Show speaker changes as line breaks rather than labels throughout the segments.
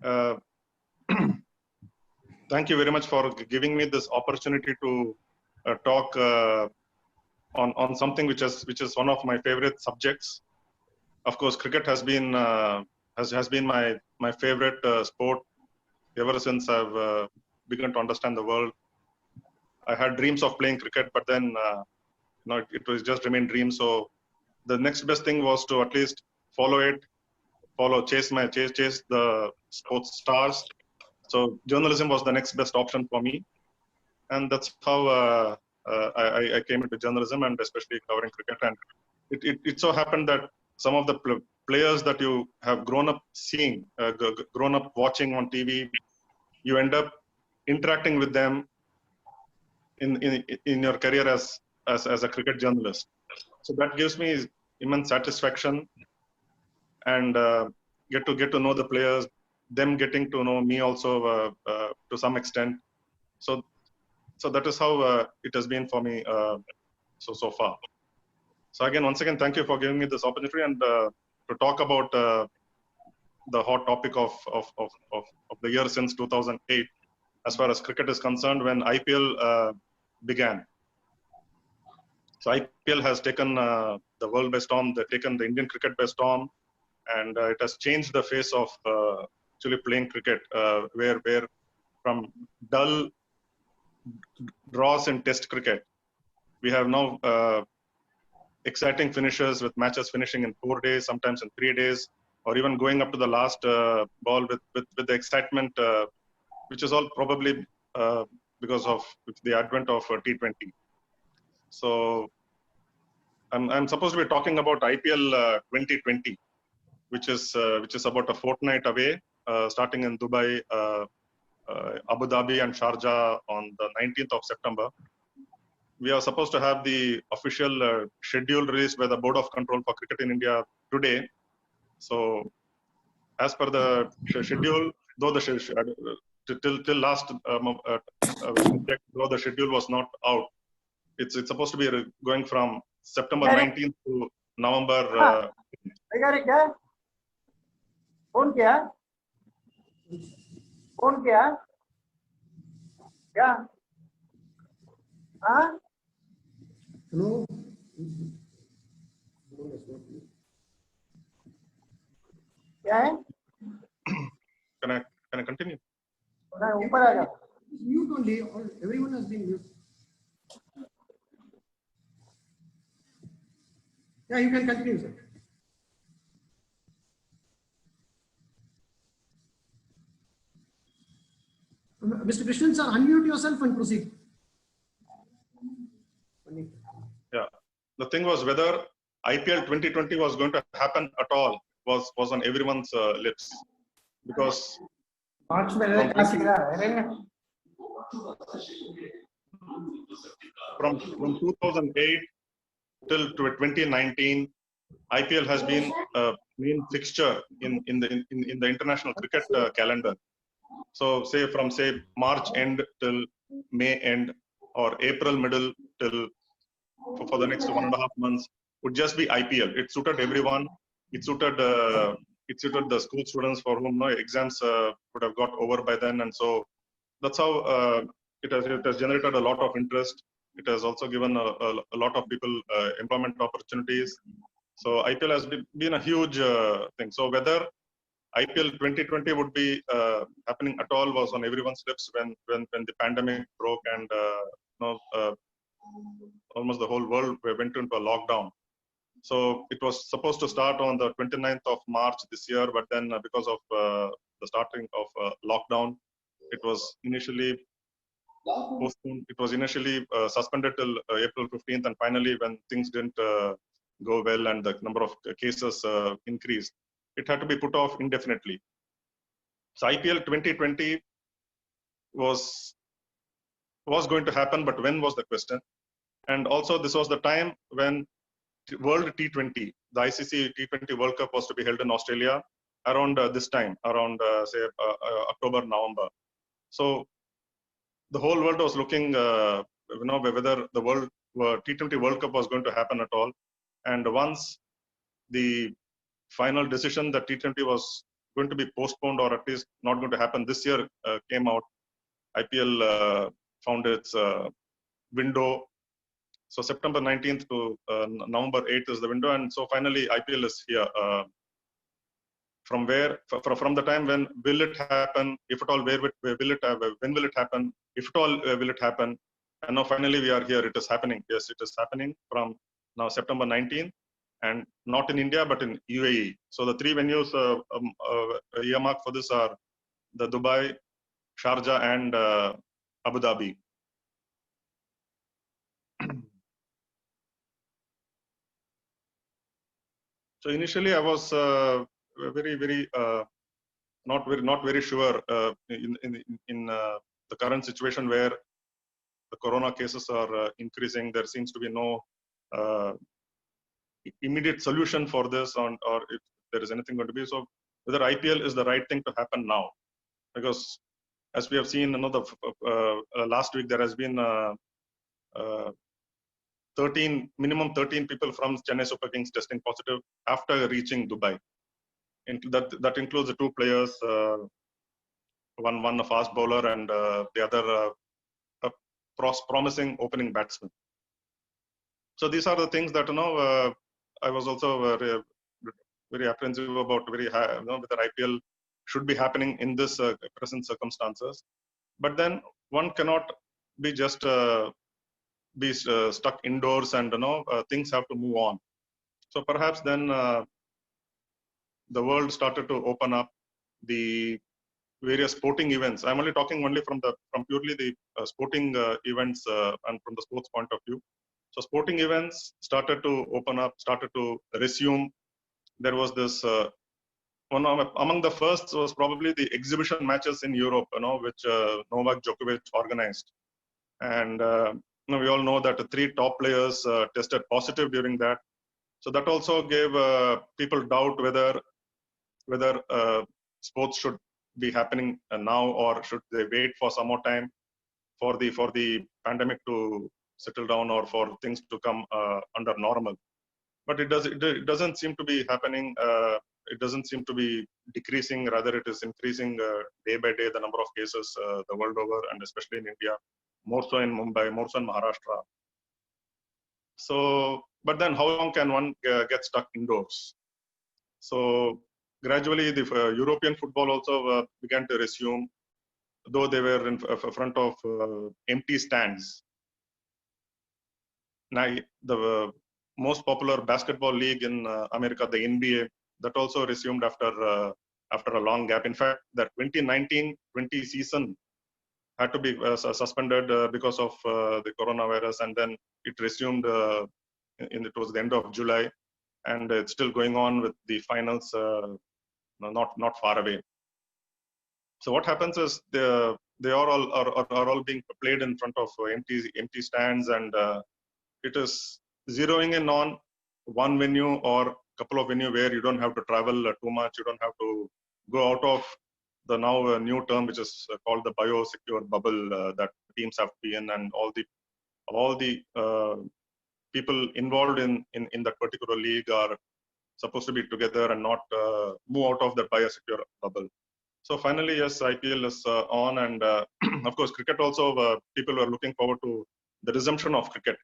Uh, Thank you very much for giving me this opportunity to talk on something which is one of my favorite subjects. Of course, cricket has been my favorite sport ever since I've begun to understand the world. I had dreams of playing cricket, but then it was just remained dreams. So the next best thing was to at least follow it, chase the sports stars. So journalism was the next best option for me, and that's how I came into journalism, and especially covering cricket. And it so happened that some of the players that you have grown up seeing, grown up watching on TV, you end up interacting with them in your career as a cricket journalist. So that gives me immense satisfaction, and get to know the players, them getting to know me also to some extent. So that is how it has been for me so far. So again, once again, thank you for giving me this opportunity, and to talk about the hot topic of the year since 2008, as far as cricket is concerned, when IPL began. So IPL has taken the world by storm. They've taken the Indian cricket by storm, and it has changed the face of actually playing cricket, where from dull draws in Test cricket, we have now exciting finishes with matches finishing in 4 days, sometimes in 3 days, or even going up to the last ball with the excitement, which is all probably because of the advent of T20. So I'm supposed to be talking about IPL 2020, which is about a fortnight away, starting in Dubai, Abu Dhabi, and Sharjah on the 19th of September. We are supposed to have the official schedule released by the Board of Control for Cricket in India today. So, as per the schedule, though the till last though the schedule was not out, it's supposed to be going from September 19th to November.
Phone किया क्या हाँ
Hello.
क्या है
Can I continue?
ऊपर आ जाओ.
Mute only. Everyone has been mute. Yeah, you can continue, sir. Mr. Krishnan, sir, unmute yourself and proceed.
Yeah, the thing was whether IPL 2020 was going to happen at all was on everyone's lips, because from 2008 till 2019, IPL has been a main fixture in the international cricket calendar. So say from March end till May end, or April middle till for the next 1.5 months would just be IPL. It suited everyone. It suited the school students for whom exams would have got over by then, and so that's how it has generated a lot of interest. It has also given a lot of people employment opportunities. So IPL has been a huge thing. So whether IPL 2020 would be happening at all was on everyone's lips when the pandemic broke, and almost the whole world went into a lockdown. So it was supposed to start on the 29th of March this year, but then because of the starting of lockdown, it was initially postponed. It was initially suspended till April 15th, and finally, when things didn't go well and the number of cases increased, it had to be put off indefinitely. So IPL 2020 was going to happen, but when was the question? And also, this was the time when World T20, the ICC T20 World Cup, was to be held in Australia around this time, around October, November. So the whole world was looking, whether the World T20 World Cup was going to happen at all. And once the final decision that T20 was going to be postponed or at least not going to happen this year came out. IPL found its window. So September 19th to November 8th is the window, and so finally IPL is here. From from the time when will it happen? If at all, where will it happen? When will it happen? If at all, will it happen? And now finally we are here. It is happening. Yes, it is happening from now September 19th, and not in India but in UAE. So the three venues earmarked for this are the Dubai, Sharjah, and Abu Dhabi. So initially I was very not very sure in the current situation where the corona cases are increasing. There seems to be no immediate solution for this, or if there is anything going to be. So whether IPL is the right thing to happen now, because as we have seen, last week there has been 13 people from Chennai Super Kings testing positive after reaching Dubai. That includes the two players, one a fast bowler and the other a promising opening batsman. So these are the things that I was also very apprehensive about, whether IPL should be happening in this present circumstances. But then one cannot be just be stuck indoors, and things have to move on. So perhaps then the world started to open up. The various sporting events. I'm only talking from purely the sporting events and from the sports point of view. So sporting events started to open up, started to resume. There was this one among the first was probably the exhibition matches in Europe, which Novak Djokovic organized, and we all know that the three top players tested positive during that. So that also gave people doubt whether sports should be happening now, or should they wait for some more time for the pandemic to settle down, or for things to come under normal. But it doesn't seem to be happening. It doesn't seem to be decreasing. Rather, it is increasing day by day, the number of cases the world over, and especially in India, more so in Mumbai, more so in Maharashtra. So, but then how long can one get stuck indoors? So gradually, the European football also began to resume, though they were in front of empty stands. Now, the most popular basketball league in America, the NBA, that also resumed after a long gap. In fact, the 2019-20 season had to be suspended because of the coronavirus, and then it resumed towards the end of July, and it's still going on with the finals not far away. So what happens is they are all being played in front of empty stands, and it is zeroing in on one venue or couple of venue where you don't have to travel too much. You don't have to go out of the now new term, which is called the biosecure bubble that teams have to be in, and all the people involved in that particular league are supposed to be together and not move out of that biosecure bubble. So finally, yes, IPL is on, and of course, cricket also. People were looking forward to the resumption of cricket,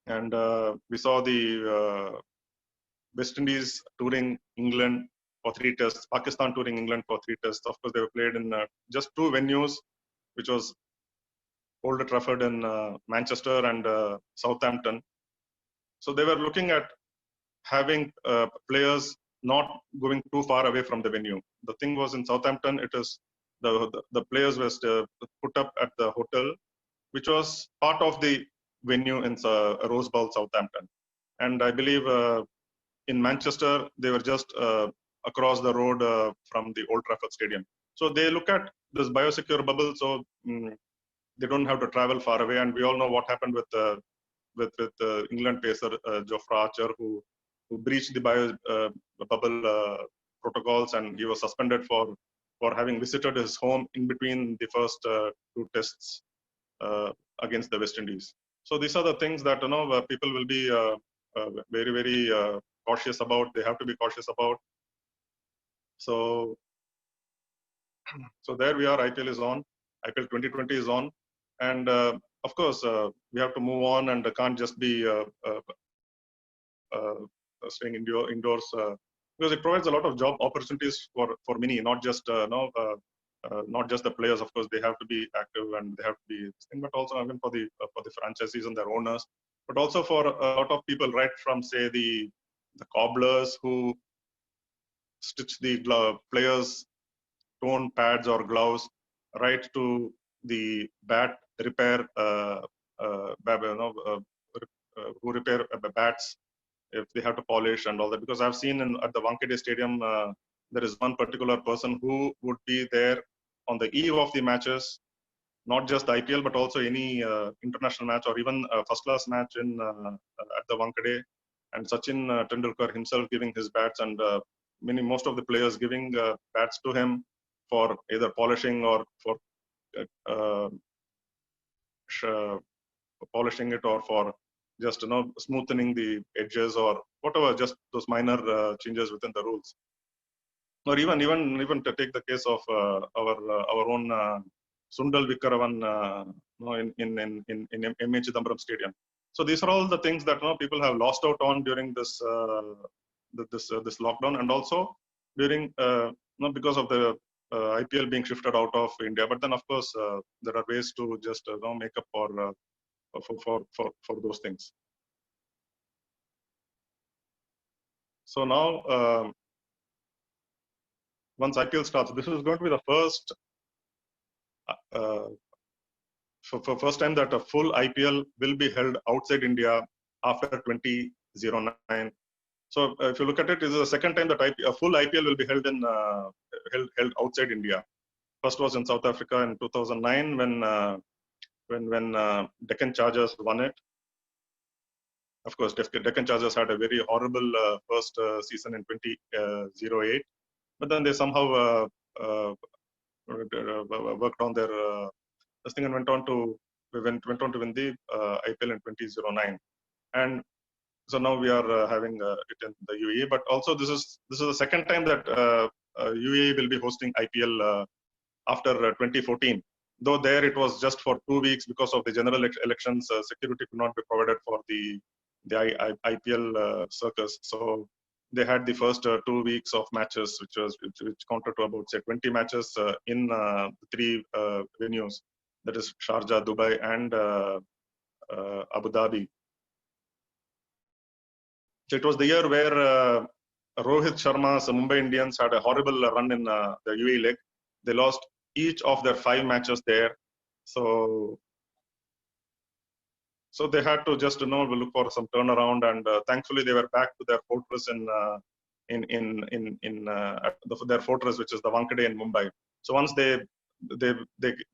and we saw the West Indies touring England for 3 tests, Pakistan touring England for 3 tests. Of course, they were played in just 2 venues, which was Old Trafford in Manchester and Southampton. So they were looking at having players not going too far away from the venue. The thing was, in Southampton, it is the players were put up at the hotel, which was part of the venue in Rose Bowl, Southampton. And I believe in Manchester, they were just across the road from the Old Trafford Stadium. So they look at this biosecure bubble, so they don't have to travel far away. And we all know what happened with England pacer Jofra Archer, who breached the bubble protocols, and he was suspended for having visited his home in between the first 2 tests against the West Indies. So these are the things that people will be very cautious about. They have to be cautious about. So there we are. IPL is on. IPL 2020 is on, and of course we have to move on and can't just be staying indoors because it provides a lot of job opportunities for many, not just not just the players. Of course, they have to be active and they have to be, but also even for the franchisees and their owners, but also for a lot of people, right from say the cobblers who stitch the players' torn pads or gloves, right to the bat repair, who repair bats if they have to polish and all that. Because I've seen at the Wankhede Stadium, there is one particular person who would be there on the eve of the matches, not just the IPL, but also any international match or even a first-class match in at the Wankhede. And Sachin Tendulkar himself giving his bats, and most of the players giving bats to him for either polishing or for uh, polishing it, or for just smoothening the edges or whatever, just those minor changes within the rules. Or even to take the case of our own Sundal Vikaravan in MA Chidambaram Stadium. So these are all the things that people have lost out on during this this lockdown, and also during because of the IPL being shifted out of India. But then of course there are ways to just make up for those things. So now once IPL starts, this is going to be the first for first time that a full IPL will be held outside India after 2009. So if you look at it, this is the second time that a full IPL will be held in held outside India. First was in South Africa in 2009 when Deccan Chargers won it. Of course, Deccan Chargers had a very horrible first season in 2008, but then they somehow worked on their this thing and went on to win the IPL in 2009. And so now we are having it in the UAE. But also this is the second time that UAE will be hosting IPL after 2014. Though there it was just for 2 weeks because of the general elections, security could not be provided for the IPL circus. So they had the first 2 weeks of matches, which counted to about say 20 matches in 3 venues, that is Sharjah, Dubai, and Abu Dhabi. So it was the year where Rohit Sharma's Mumbai Indians had a horrible run in the UAE leg. They lost each of their 5 matches there. So they had to just look for some turnaround, and thankfully they were back to their fortress their fortress, which is the Wankhede in Mumbai. So once they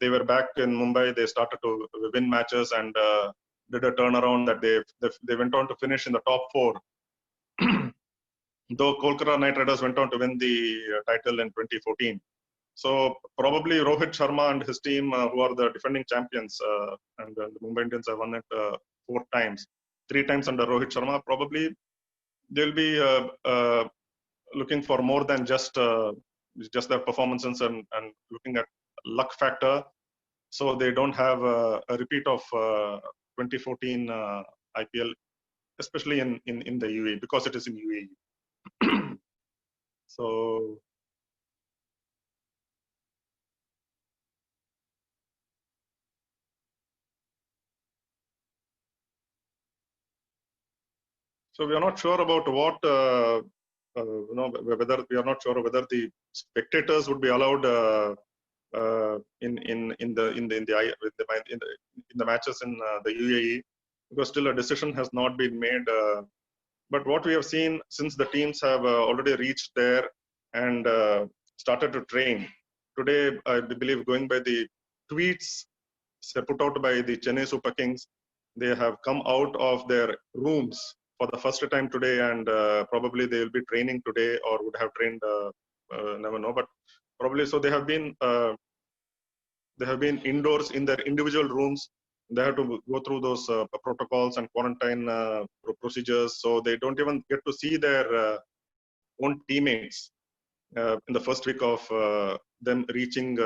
were back in Mumbai, they started to win matches and did a turnaround that they went on to finish in the top 4. Though Kolkata Knight Riders went on to win the title in 2014. So probably Rohit Sharma and his team, who are the defending champions, and the Mumbai Indians have won it 4 times, 3 times under Rohit Sharma. Probably they'll be looking for more than just their performances and looking at luck factor. So they don't have a repeat of 2014 IPL, especially in the UAE, because it is in UAE. So we are not sure about what whether we are not sure whether the spectators would be allowed in the matches in the UAE, because still a decision has not been made. But what we have seen, since the teams have already reached there and started to train today, I believe, going by the tweets put out by the Chennai Super Kings, they have come out of their rooms for the first time today, and probably they will be training today, or would have trained, never know, but probably. So they have been indoors in their individual rooms. They have to go through those protocols and quarantine procedures, so they don't even get to see their own teammates. in the first week of them reaching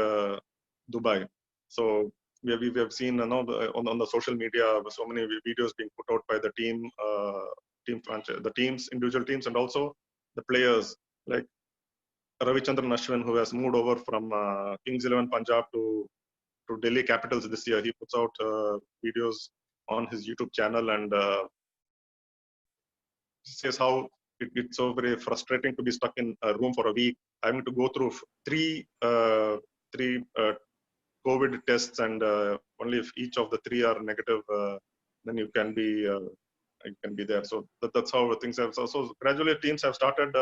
Dubai. So we have seen on the social media so many videos being put out by the the teams, individual teams, and also the players like Ravichandran Ashwin, who has moved over from Kings 11 Punjab to Delhi Capitals this year. He puts out videos on his YouTube channel and says how it's so very frustrating to be stuck in a room for a week, having to go through three COVID tests, and only if each of the three are negative, then you can be there. So that's how things have. So gradually, teams have started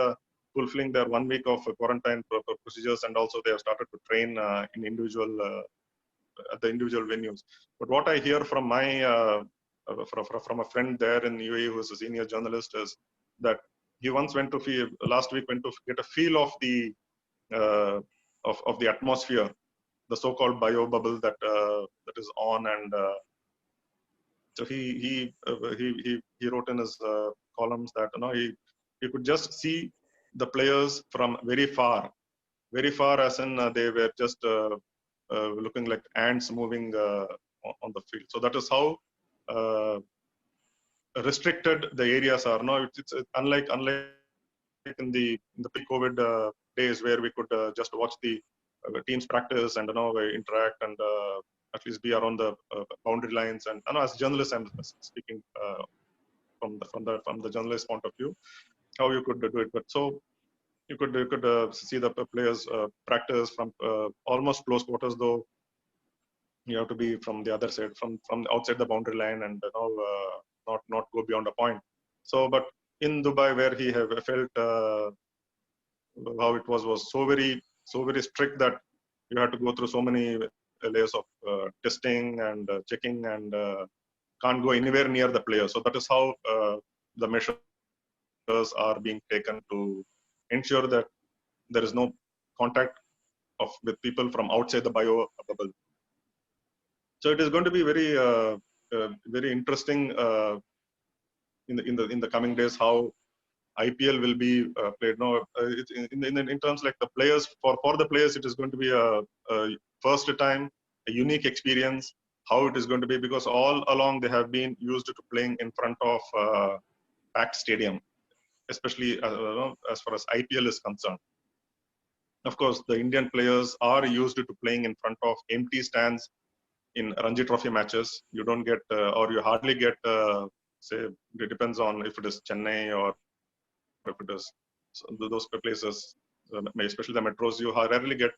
fulfilling their 1 week of quarantine procedures, and also they have started to train in individual at the individual venues. But what I hear from my from a friend there in UAE who is a senior journalist is that he once went to last week went to get a feel of the of the atmosphere, the so-called bio bubble that that is on, and so he wrote in his columns that he could just see the players from very far, as in they were just looking like ants moving on the field. So that is how restricted the areas are. No, it's unlike in the pre-COVID days where we could just watch the teams practice and interact and at least be around the boundary lines. And as journalists, I'm speaking from the journalist point of view, how you could do it. But so you could see the players practice from almost close quarters, though you have to be from the other side, from outside the boundary line, and not go beyond a point. So, but in Dubai, where he have felt how it was so very strict that you had to go through so many layers of testing and checking, and can't go anywhere near the player. So that is how the measures are being taken to ensure that there is no contact with people from outside the bio bubble. So it is going to be very interesting in the coming days how IPL will be played. No, in terms like the players, for the players, it is going to be a first time, a unique experience. How it is going to be, because all along they have been used to playing in front of packed stadium, especially as far as IPL is concerned. Of course, the Indian players are used to playing in front of empty stands in Ranji Trophy matches. You don't get, or you hardly get, say, it depends on if it is Chennai or if it is those places, especially the metros, you rarely get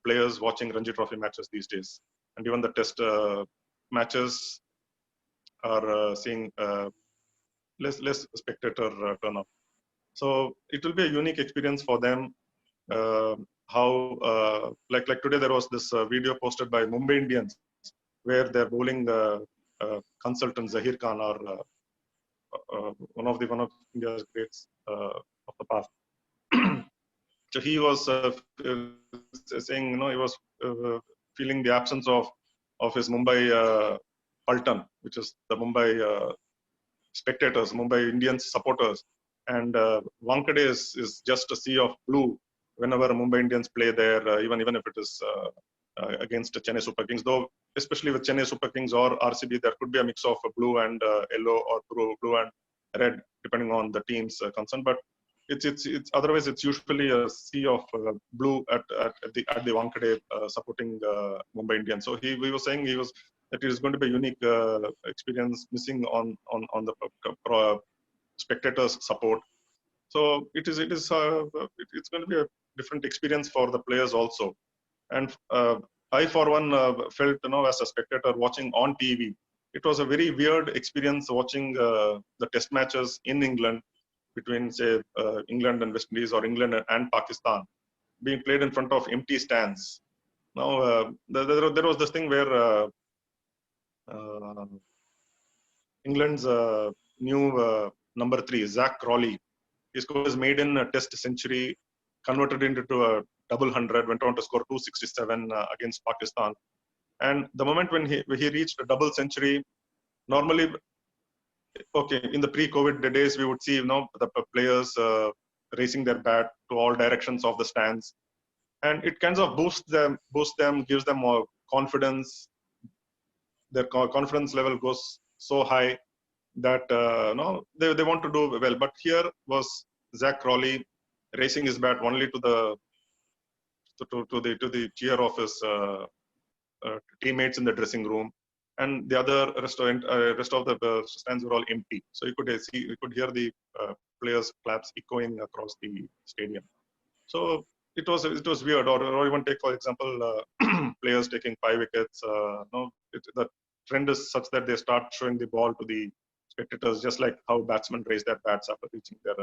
players watching Ranji Trophy matches these days. And even the test matches are seeing less spectator turnout. So it will be a unique experience for them. How like today there was this video posted by Mumbai Indians where their bowling consultant Zahir Khan, or one of India's greats of the past. So he was saying, he was feeling the absence of his Mumbai Paltan, which is the Mumbai spectators, Mumbai Indians supporters, and Wankhede is just a sea of blue whenever Mumbai Indians play there, even if it is against Chennai Super Kings. Though, especially with Chennai Super Kings or RCB, there could be a mix of blue and yellow, or blue and red, depending on the team's concern. But it's otherwise it's usually a sea of blue at the Wankhede supporting Mumbai Indians. So he was saying that it is going to be a unique experience, missing on the spectators' support. So it's going to be a different experience for the players also. And I, for one, felt, as a spectator watching on TV, it was a very weird experience watching the test matches in England between, say, England and West Indies, or England and Pakistan, being played in front of empty stands. Now, there was this thing where England's new number 3, Zach Crawley, his his maiden test century, converted into a double 100, went on to score 267 against Pakistan. And the moment when he reached a double century, normally, okay, in the pre-COVID days, we would see, the players raising their bat, to all directions of the stands, and it kind of boosts them, gives them more confidence. Their confidence level goes so high that no, they want to do well. But here was Zach Crawley raising his bat only to the cheer of his teammates in the dressing room, and the other rest of the stands were all empty. So you could hear the players' claps echoing across the stadium. So it was weird. Or even take for example players taking 5 wickets. No, the trend is such that they start showing the ball to the spectators, just like how batsmen raise their bats after reaching their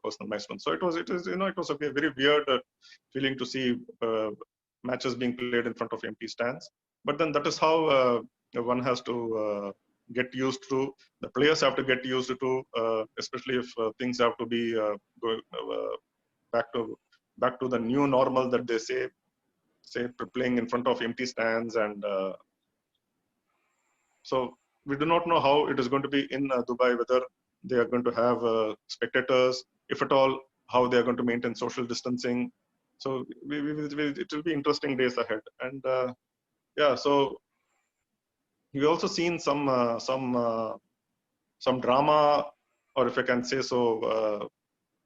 personal milestone. So it was a very weird feeling to see matches being played in front of empty stands. But then that is how one has to get used to. The players have to get used to, especially if things have to be going back to the new normal that they say playing in front of empty stands. And so we do not know how it is going to be in Dubai, whether they are going to have spectators, if at all, how they are going to maintain social distancing. So it will be interesting days ahead. And yeah, so we also seen some drama, or if I can say so,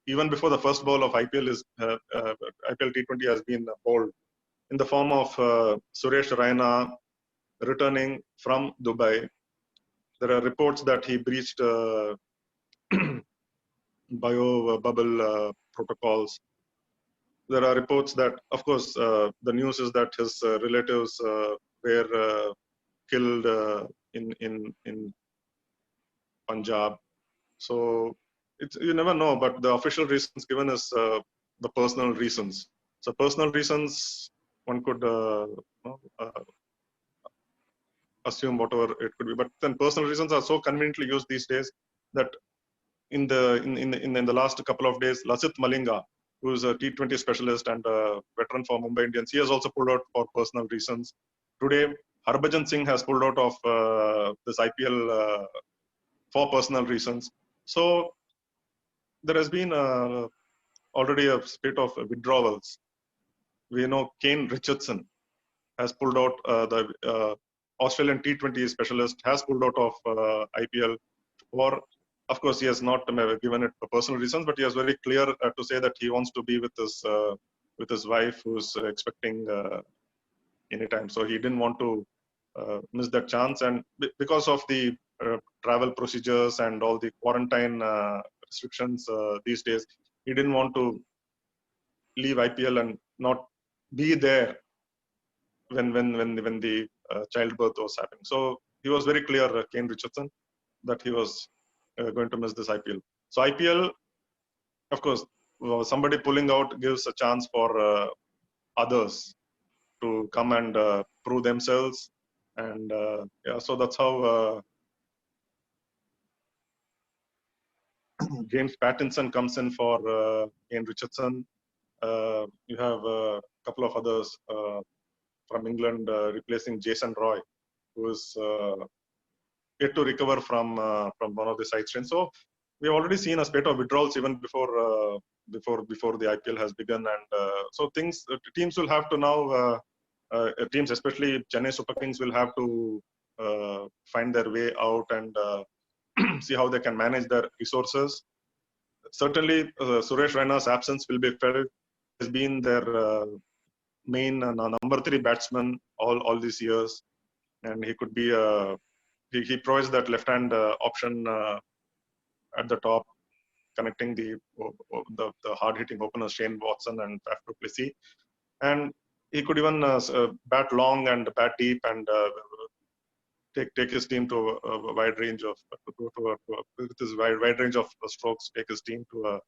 even before the first ball of IPL IPL T20 has been bowled, in the form of Suresh Raina returning from Dubai. There are reports that he breached bio bubble protocols. There are reports that, of course, the news is that his relatives were killed in Punjab. So you never know, but the official reasons given is the personal reasons. So personal reasons, one could assume whatever it could be, but then personal reasons are so conveniently used these days that in the last couple of days, Lasith Malinga, who is a T20 specialist and a veteran for Mumbai Indians, he has also pulled out for personal reasons. Today, Harbhajan Singh has pulled out of this IPL for personal reasons. So there has been already a spate of withdrawals. We know Kane Richardson has pulled out, the Australian T20 specialist has pulled out of IPL for, of course, he has not given it for personal reasons, but he was very clear to say that he wants to be with his wife, who's expecting anytime. So he didn't want to miss that chance. And because of the travel procedures and all the quarantine restrictions these days, he didn't want to leave IPL and not be there when the childbirth was happening. So he was very clear, Kane Richardson, that he was going to miss this IPL. So IPL, of course, somebody pulling out gives a chance for others to come and prove themselves. And yeah, so that's how James Pattinson comes in for Kane Richardson. You have a couple of others from England replacing Jason Roy, who is yet to recover from one of the side strains. So we have already seen a spate of withdrawals even before the IPL has begun, and so teams will have to now teams, especially Chennai Super Kings, will have to find their way out and see how they can manage their resources. Certainly, Suresh Raina's absence will be felt. Has been their main number 3 batsman all these years, and he could be he provides that left-hand option at the top, connecting the hard-hitting openers Shane Watson and Faf du Plessis, and he could even bat long and bat deep and take his team to a wide range of with his wide range of strokes, take his team to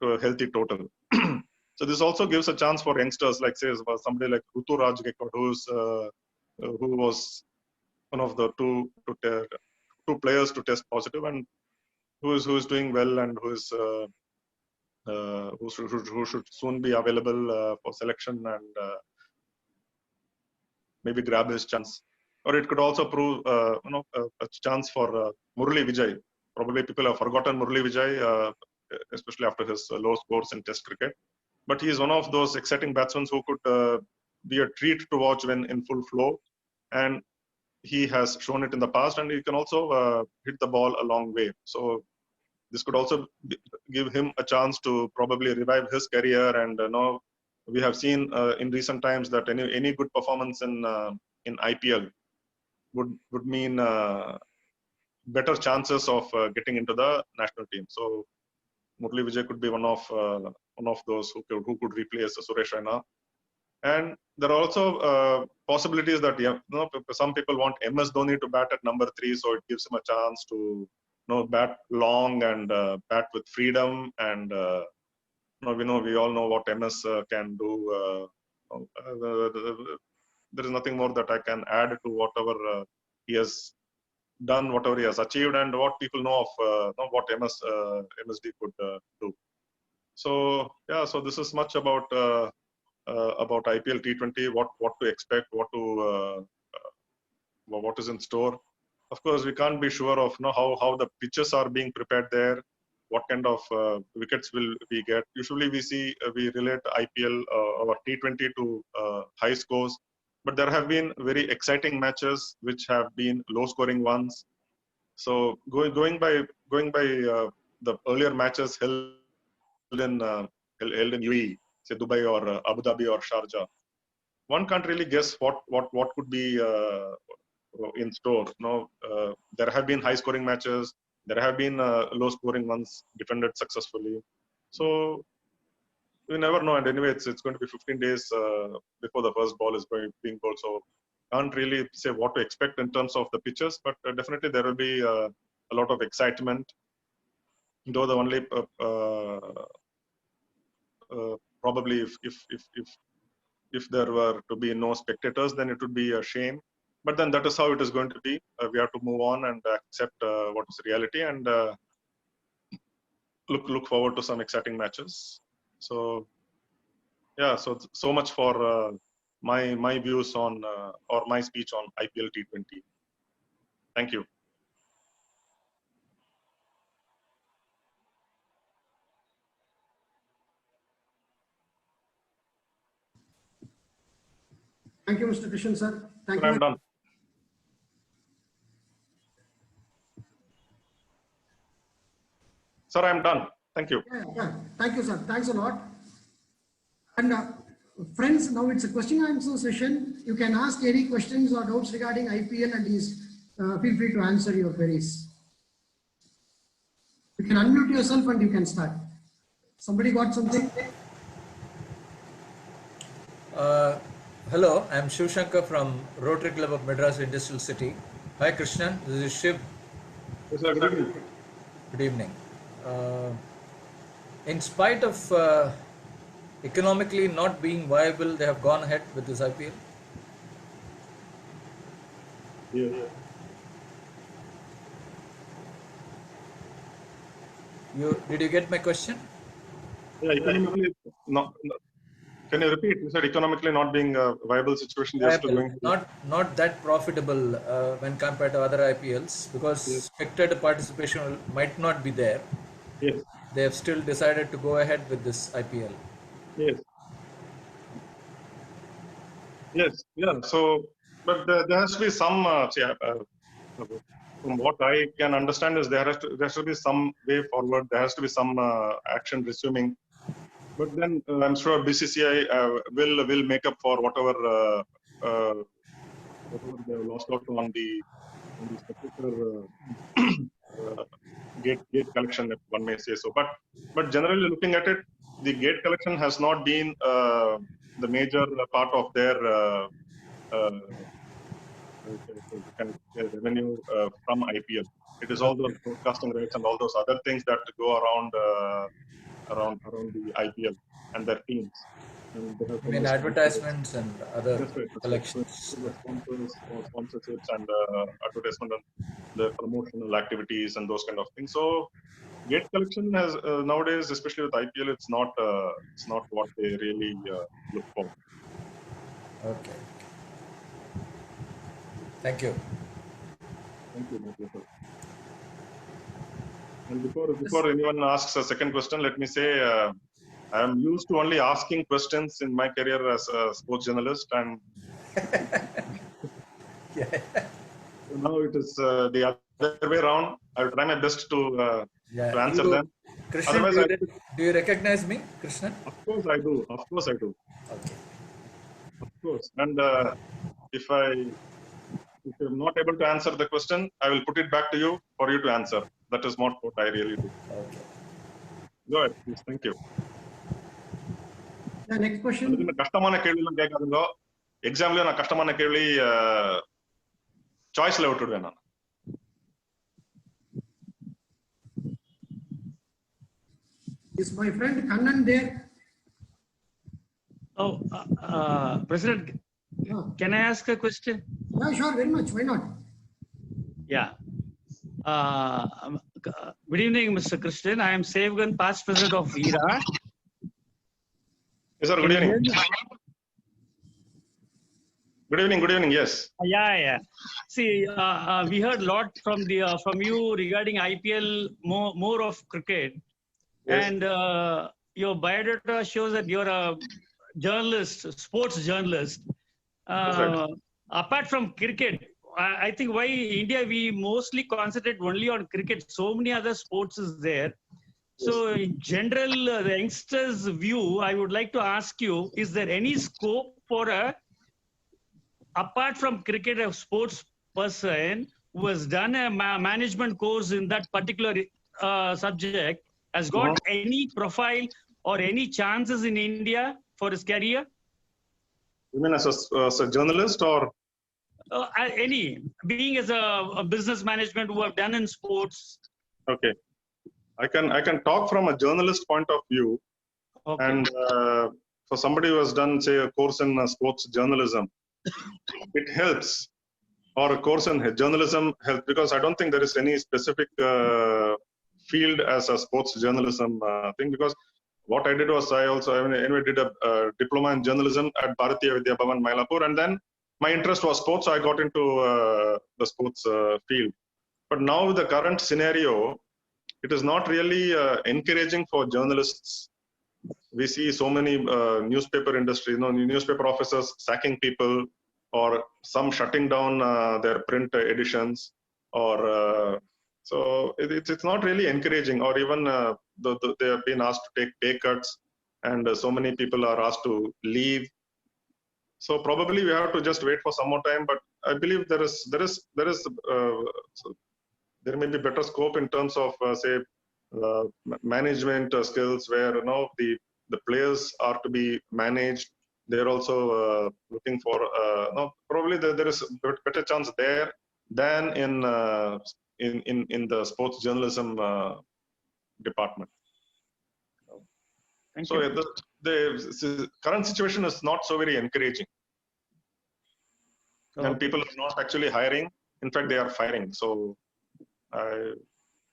a healthy total. So this also gives a chance for youngsters, like say somebody like Ruturaj Gaikwad, who was one of the two players to test positive, and who is doing well, and who should soon be available for selection and maybe grab his chance. Or it could also prove a chance for Murali Vijay. Probably people have forgotten Murali Vijay, especially after his low scores in Test cricket. but he is one of those exciting batsmen who could be a treat to watch when in full flow, and he has shown it in the past, and he can also hit the ball a long way. So this could also give him a chance to probably revive his career. And now we have seen in recent times that any good performance in IPL would mean better chances of getting into the national team. So Murli Vijay could be one of those who could replace Suresh Raina. And there are also possibilities that some people want MS Dhoni to bat at number 3, so it gives him a chance to bat long and bat with freedom. And we all know what MS can do. There is nothing more that I can add to whatever he has done, whatever he has achieved, and what people know of what MSD could do. So yeah, so this is much about IPL T20, what to expect, what is in store. Of course, we can't be sure of how the pitches are being prepared there, what kind of wickets will we get. Usually we relate IPL or T20 to high scores, but there have been very exciting matches which have been low scoring ones. So going by the earlier matches held in UAE, say Dubai or Abu Dhabi or Sharjah, one can't really guess what could be in store. There have been high scoring matches, there have been low scoring ones defended successfully. So you never know. And anyway, it's going to be 15 days before the first ball is being bowled. So can't really say what to expect in terms of the pitches, but definitely there will be a lot of excitement. Though the only probably if there were to be no spectators, then it would be a shame. But then that is how it is going to be. We have to move on and accept what is reality, and look forward to some exciting matches. So yeah, so much for my views on or my speech on IPL T20. Thank you.
Thank you, Mr. Krishnan, sir. Thank
Sir,
you.
I'm done. Sir, I'm done. Thank you.
Yeah. Thank you, sir. Thanks a lot. And friends, now it's a question and answer session. You can ask any questions or doubts regarding IPL, and feel free to answer your queries. You can unmute yourself and you can start. Somebody got something?
Hello, I'm Shiv Shankar from Rotary Club of Madras Industrial City. Hi Krishnan, this is Shiv.
Yes, sir, good evening.
Good evening. In spite of economically not being viable, they have gone ahead with this IPL.
Yes.
Did you get my question?
Yeah, economically not. Can you repeat? You said economically not being a viable situation. They are still going to
Not that profitable when compared to other IPLs, because spectator participation might not be there.
Yes.
They have still decided to go ahead with this IPL.
Yes. Yes. Yeah. So, but there has to be some. From what I can understand is there has to be some way forward. There has to be some action resuming. But then I'm sure BCCI will make up for whatever they have lost out on this particular gate collection, if one may say so. But generally looking at it, the gate collection has not been the major part of their revenue from IPL. It is all those broadcasting rates and all those other things that go around the IPL and their teams. And they have
I mean, advertisements and other collections.
the sponsors, sponsorships, and advertisement and the promotional activities and those kind of things. So gate collection has nowadays, especially with IPL, it's not what they really look for.
Okay. Thank you.
Thank you, my pleasure. And before anyone asks a second question, let me say I am used to only asking questions in my career as a sports journalist, and now it is the other way around. I will try my best to
Yeah.
answer them.
Krishnan,
Otherwise,
do you recognize me, Krishnan?
of course I do. Of course I do.
Okay.
Of course. And if I'm not able to answer the question, I will put it back to you for you to answer. That is not what I really do.
Okay.
Go ahead, please. Thank you.
The next question.
அதுக்கு கஷ்டமான கேள்விலாம் கேட்காதுங்க. எக்ஸாம்லயும் நான் கஷ்டமான கேள்வி சாய்ஸ்ல விட்டுடுவேன் நான்.
Is my friend Kannan there?
Oh, President, can I ask a question?
Yeah, sure, very much. Why not?
Yeah. Good evening, Mr. Krishnan. I am Sevgan, past president of ERA.
Yes, sir. Good evening. Good evening. Good evening. Yes.
Yeah. See, we heard a lot from you regarding IPL, more of cricket,
Yes.
and your biodata shows that you're a journalist, sports journalist.
Right.
Apart from cricket, I think why India we mostly concentrate only on cricket. So many other sports is there. So in general, the youngsters' view, I would like to ask you: is there any scope for apart from cricket, a sports person who has done a management course in that particular subject has got any profile or any chances in India for his career?
You mean as a journalist or?
Any, being as a business management who have done in sports.
Okay, I can talk from a journalist point of view,
Okay.
and for somebody who has done, say, a course in sports journalism, it helps, or a course in journalism helps, because I don't think there is any specific field as a sports journalism thing. Because what I did was I anyway did a diploma in journalism at Bharatiya Vidya Bhavan, Mylapore, and then my interest was sports, so I got into the sports field. But now with the current scenario, it is not really encouraging for journalists. We see so many newspaper industry, newspaper officers sacking people, or some shutting down their print editions, or so it's not really encouraging. Or even they have been asked to take pay cuts, and so many people are asked to leave. So probably we have to just wait for some more time. But I believe there may be better scope in terms of say management skills, where the players are to be managed. They're also looking for probably there is better chance there than in the sports journalism department.
Thank
So
you.
the current situation is not so very encouraging, and people are not actually hiring. In fact, they are firing. So I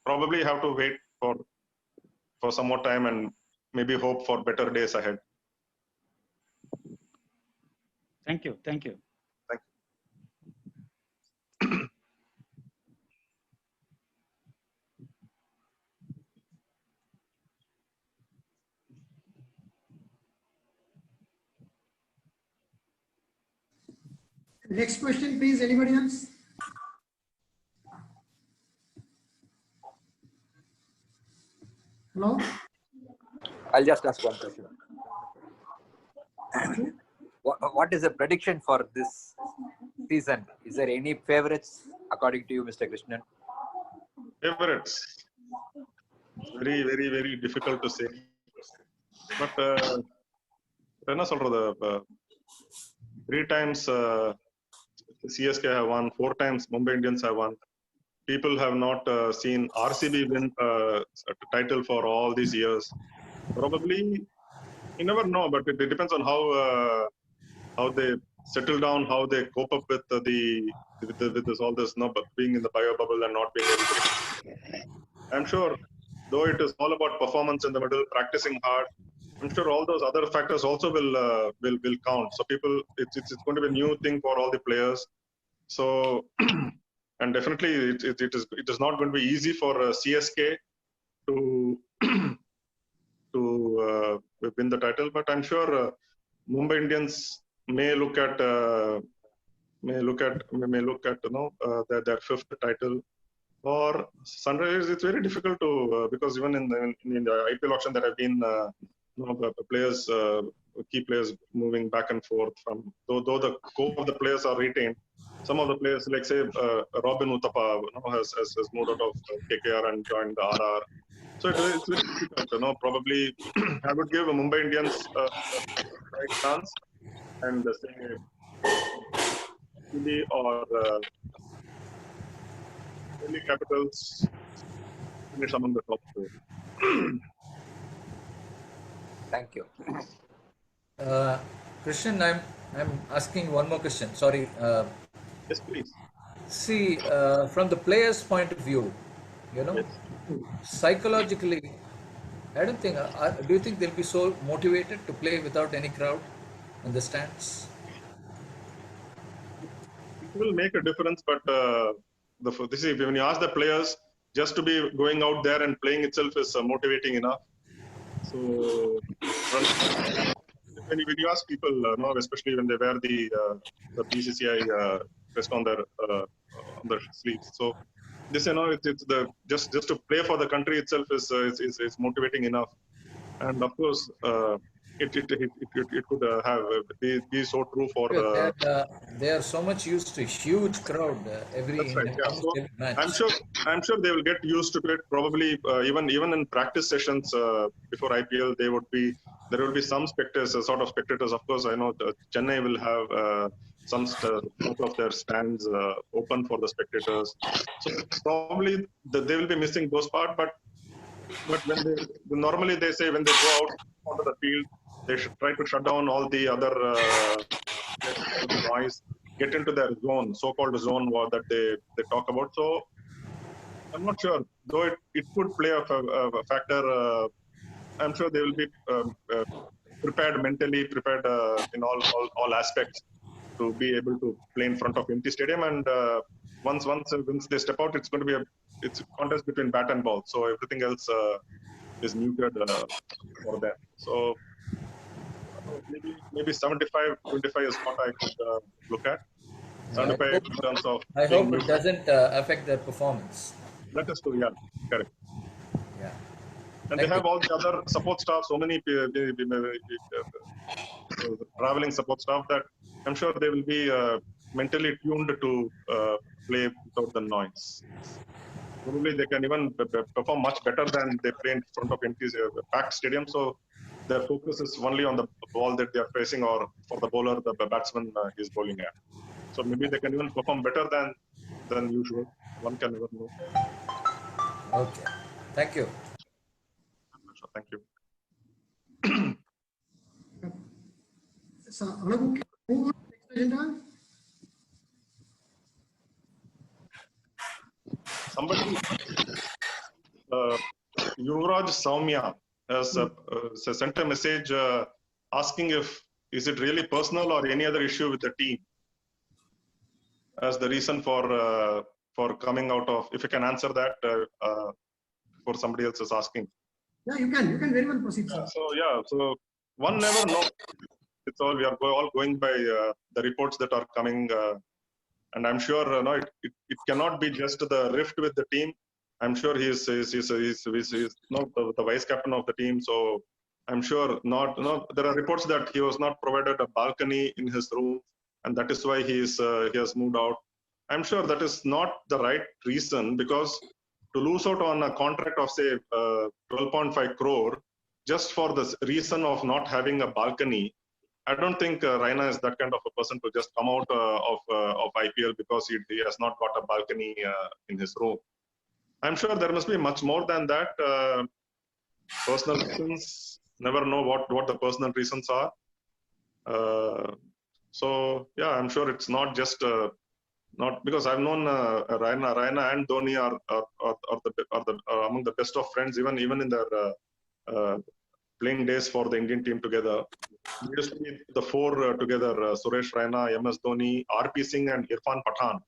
probably have to wait for some more time and maybe hope for better days ahead.
Thank you.
Thank you.
Next question, please. Anybody else? Hello?
I'll just ask one question. What is the prediction for this season? Is there any favorites according to you, Mr. Krishnan?
Favorites? Very, very, very difficult to say. But என்ன சொல்றது? 3 times CSK have won, 4 times Mumbai Indians have won. People have not seen RCB win a title for all these years. Probably, you never know, but it depends on how they settle down, how they cope up with this all this being in the bio bubble and not being able to. I'm sure, though it is all about performance in the middle, practicing hard, I'm sure all those other factors also will count. So people, it's going to be a new thing for all the players. So, and definitely it is not going to be easy for CSK to to win the title. But I'm sure Mumbai Indians may look at their fifth title. For Sunrisers, it's very difficult to because even in the IPL auction there have been players, key players moving back and forth from though the core of the players are retained. Some of the players, like say Robin Uthappa, has moved out of KKR and joined the RR. So it's very difficult. Probably I would give Mumbai Indians a right chance and say Delhi or Delhi Capitals finish among the top four.
Thank you.
Krishnan, I'm asking one more question. Sorry.
Yes, please.
See, from the player's point of view,
Yes.
psychologically, I don't think. Do you think they'll be so motivated to play without any crowd in the stands?
It will make a difference, but when you ask the players, just to be going out there and playing itself is motivating enough. So when you ask people, especially when they wear the BCCI crest on their sleeves, so they say it's the just to play for the country itself is motivating enough, and of course it could be so true for.
They are so much used to huge crowd
That's right. Yeah. So
every match.
I'm sure they will get used to it. Probably even in practice sessions before IPL, there will be some spectators, sort of spectators. Of course, I know Chennai will have some of their stands open for the spectators. So probably they will be missing those part. But when normally they say when they go out onto the field, they should try to shut down all the other noise, get into their zone, so-called zone war that they talk about. So I'm not sure, though it could play a factor. I'm sure they will be prepared mentally, prepared in all aspects to be able to play in front of empty stadium. And once they step out, it's going to be it's a contest between bat and ball. So everything else is muted for them. So maybe 75-25 is what I could look at. 75 in terms of.
I hope it doesn't affect their performance.
That is true. Yeah, correct.
Yeah.
And they have all the other support staff, so many traveling support staff that I'm sure they will be mentally tuned to play without the noise. Probably they can even perform much better than they play in front of empty packed stadium. So their focus is only on the ball that they are facing, or for the bowler, the batsman is bowling at. So maybe they can even perform better than usual. One can never know.
Okay. Thank you.
Thank you.
So, Alabu, can we move on to the next agenda?
Somebody, Yuvraj Saumya has sent a message asking is it really personal or any other issue with the team as the reason for coming out of. If you can answer that before somebody else is asking.
Yeah, you can very well proceed, sir.
So one never knows. It's all we are all going by the reports that are coming, and I'm sure it cannot be just the rift with the team. I'm sure he's not the vice captain of the team, so I'm sure not. There are reports that he was not provided a balcony in his room, and that is why he has moved out. I'm sure that is not the right reason, because to lose out on a contract of say 12.5 crore just for the reason of not having a balcony, I don't think Raina is that kind of a person to just come out of IPL because he has not got a balcony in his room. I'm sure there must be much more than that. Personal reasons, never know what the personal reasons are. So yeah, I'm sure it's not just not because I've known Raina and Dhoni are among the best of friends, even in their playing days for the Indian team together. We used to be the four together: Suresh Raina, MS Dhoni, RP Singh, and Irfan Pathan.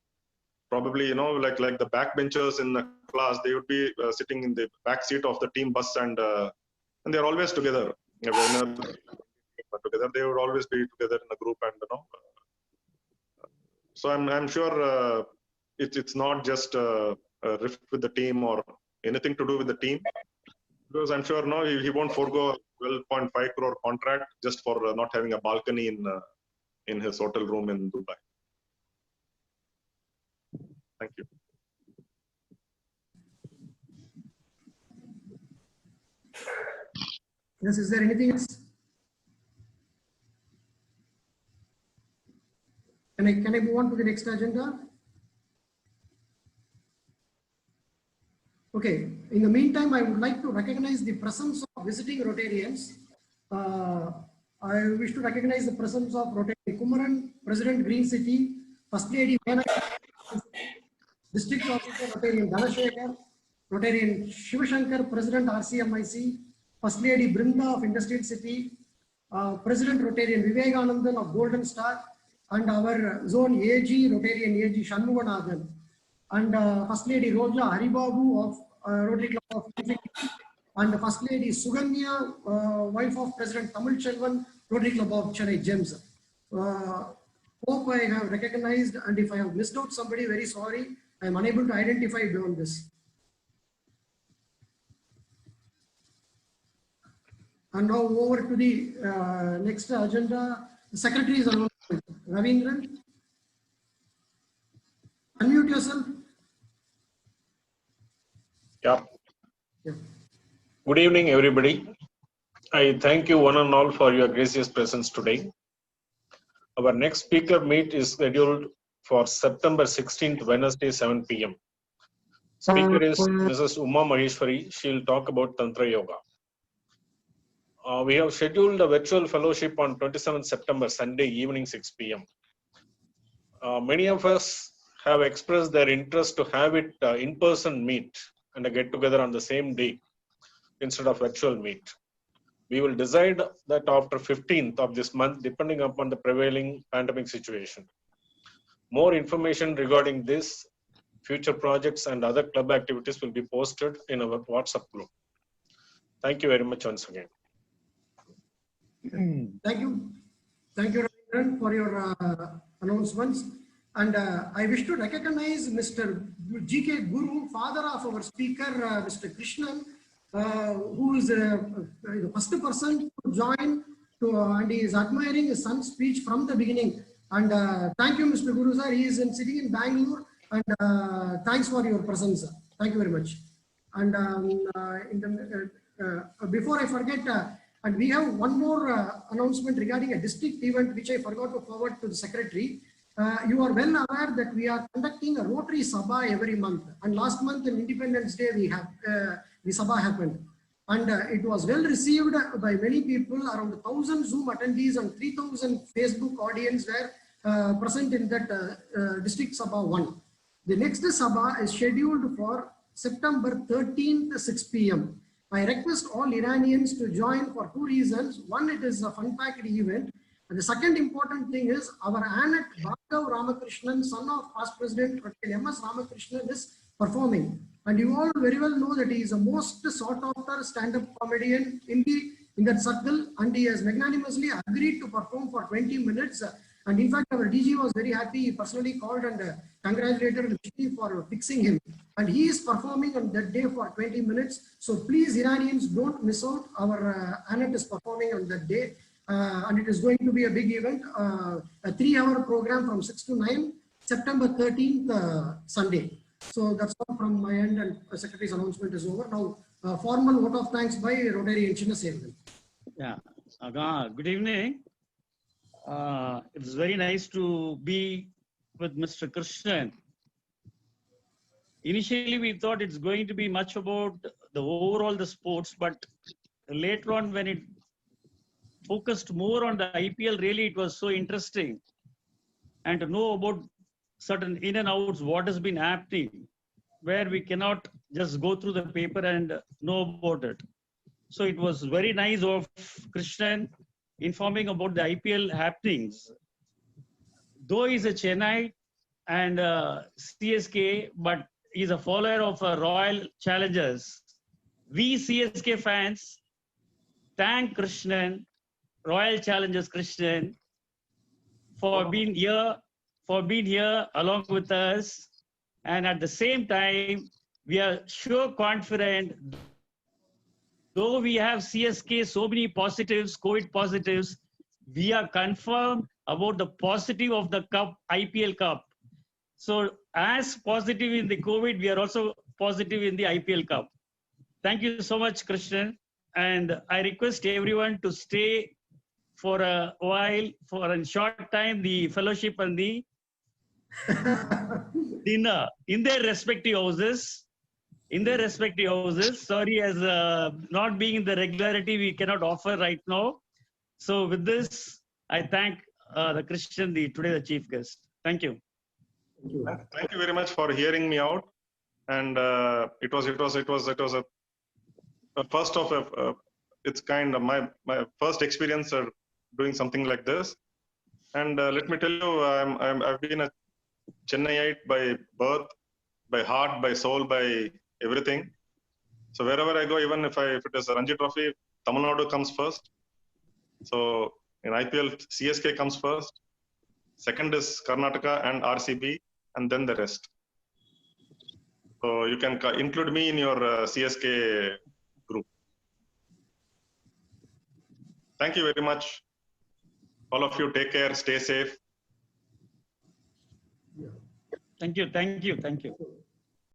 Probably like the backbenchers in the class, they would be sitting in the back seat of the team bus and and they're always together. Whenever they are together, they would always be together in a group, and so I'm sure it's not just a rift with the team or anything to do with the team, because I'm sure he won't forego a 12.5 crore contract just for not having a balcony in his hotel room in Dubai. Thank you.
Yes, is there anything else? Can I move on to the next agenda? Okay. In the meantime, I would like to recognize the presence of visiting Rotarians. I wish to recognize the presence of Rotary Kumaran, President Green City, First Lady Mena, District Officer Rotarian Dhanashekar, Rotarian Shivashankar, President RCMIC, First Lady Brinda of Industrial City, President Rotarian Vivekanandan of Golden Star, and our zone AG, Rotarian AG Shanmuganathan, and First Lady Roja Haribabu of Rotary Club of Infinity, and First Lady Suganya, wife of President Tamil Chelvan, Rotary Club of Chennai Gems. Hope I have recognized, and if I have missed out somebody, very sorry. I am unable to identify beyond this. And now over to the next agenda. The Secretary's announcement. Ravindran, unmute yourself.
Yeah.
Yeah.
Good evening, everybody. I thank you one and all for your gracious presence today. Our next speaker meet is scheduled for September 16th, Wednesday, 7 p.m. Speaker is Mrs. Uma Maheshwari. She'll talk about Tantra Yoga. We have scheduled a virtual fellowship on 27th September, Sunday evening, 6 p.m. Many of us have expressed their interest to have it in-person meet and a get-together on the same day instead of virtual meet. We will decide that after 15th of this month, depending upon the prevailing pandemic situation. More information regarding this, future projects and other club activities will be posted in our WhatsApp group. Thank you very much once again.
Thank you. Thank you, Ravindran, for your announcements. And I wish to recognize Mr. G K Guru, father of our speaker, Mr. Krishnan, who is the first person to join, and he is admiring his son's speech from the beginning. And thank you, Mr. Guru, sir. He is sitting in Bangalore, and thanks for your presence, sir. Thank you very much. And before I forget, and we have one more announcement regarding a district event which I forgot to forward to the secretary. You are well aware that we are conducting a Rotary Sabha every month. And last month on Independence Day, we have the Sabha happened. And it was well received by many people. Around 1,000 Zoom attendees and 3,000 Facebook audience were present in that District Sabha 1. The next Sabha is scheduled for September 13th, 6 p.m. I request all Iranians to join for two reasons. One, it is a fun-packed event. And the second important thing is our Anak Bhargav Ramakrishnan, son of past President M.S. Ramakrishnan, is performing. And you all very well know that he is the most sought-after stand-up comedian in that circle, and he has magnanimously agreed to perform for 20 minutes. And in fact, our DG was very happy. He personally called and congratulated me for fixing him. And he is performing on that day for 20 minutes. So please, Iranians, don't miss out. Our Anak is performing on that day. And it is going to be a big event, a 3-hour program from 6 to 9, September 13th, Sunday. So that's all from my end, and Secretary's announcement is over. Now, formal vote of thanks by Rotary and Chennai.
Yeah, good evening. It's very nice to be with Mr. Krishnan. Initially, we thought it's going to be much about the overall the sports, but later on when it focused more on the IPL, really it was so interesting. And to know about certain in and outs, what has been happening, where we cannot just go through the paper and know about it. So it was very nice of Krishnan informing about the IPL happenings. Though he's a Chennai and CSK, but he's a follower of Royal Challengers. We CSK fans thank Krishnan, Royal Challengers Krishnan, for being here along with us. And at the same time, we are sure confident, though we have CSK so many positives, COVID positives, we are confirmed about the positive of the cup, IPL Cup. So as positive in the COVID, we are also positive in the IPL Cup. Thank you so much, Krishnan. And I request everyone to stay for a while, for a short time, the fellowship and the dinner in their respective houses. Sorry, as not being in the regularity, we cannot offer right now. So with this, I thank the Christian, today the chief guest. Thank you.
Thank you very much for hearing me out. And it was a first of its kind of my first experience of doing something like this. And let me tell you, I've been a Chennaiite by birth, by heart, by soul, by everything. So wherever I go, even if it is a Ranji Trophy, Tamil Nadu comes first. So in IPL, CSK comes first. Second is Karnataka and RCB, and then the rest. So you can include me in your CSK group. Thank you very much. All of you, take care, stay safe.
Thank you.